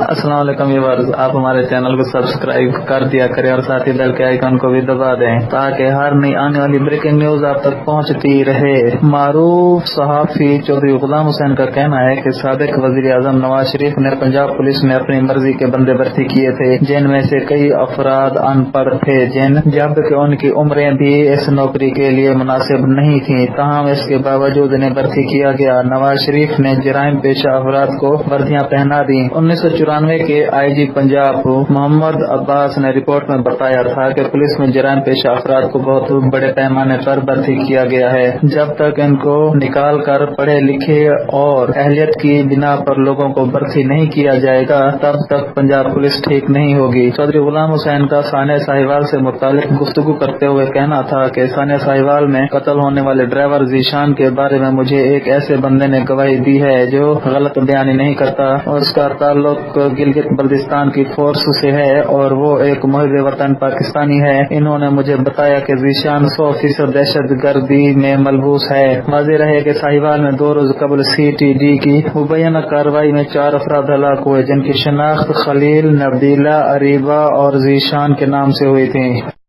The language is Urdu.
السلام علیکم ویورز، آپ ہمارے چینل کو سبسکرائب کر دیا کریں اور ساتھ ہی بیل کے آئیکن کو بھی دبا دیں تاکہ ہر نئی آنے والی بریکنگ نیوز آپ تک پہنچتی رہے۔ معروف صحافی چودھری غلام حسین کا کہنا ہے کہ سابق وزیر اعظم نواز شریف نے پنجاب پولیس میں اپنی مرضی کے بندے بھرتی کیے تھے، جن میں سے کئی افراد ان پڑھ تھے جبکہ ان کی عمریں بھی اس نوکری کے لیے مناسب نہیں تھیں، تاہم اس کے باوجود انہیں بھرتی کیا گیا۔ نواز شریف نے جرائم پیشہ افراد کو وردیاں پہنا دی۔ 1994 کے آئی جی پنجاب محمد عباس نے رپورٹ میں بتایا تھا کہ پولیس میں جرائم پیشہ افراد کو بہت بڑے پیمانے پر بھرتی کیا گیا ہے۔ جب تک ان کو نکال کر پڑھے لکھے اور اہلیت کی بنا پر لوگوں کو بھرتی نہیں کیا جائے گا تب تک پنجاب پولیس ٹھیک نہیں ہوگی۔ چودھری غلام حسین کا ثانیہ ساہیوال سے متعلق گفتگو کرتے ہوئے کہنا تھا کہ ثانیہ ساہیوال میں قتل ہونے والے ڈرائیور ذیشان کے بارے میں مجھے ایک ایسے بندے نے گواہی دی ہے جو غلط بیانی نہیں کرتا، اس کا تعلق گلگت بلتستان کی فورس سے ہے اور وہ ایک محب وطن پاکستانی ہے۔ انہوں نے مجھے بتایا کہ ذیشان 100% دہشت گردی میں ملبوس ہے۔ واضح رہے کہ ساہیوال میں 2 روز قبل CTD کی مبینہ کارروائی میں 4 افراد ہلاک ہوئے، جن کی شناخت خلیل، نبیلہ، اریبہ اور ذیشان کے نام سے ہوئی تھی۔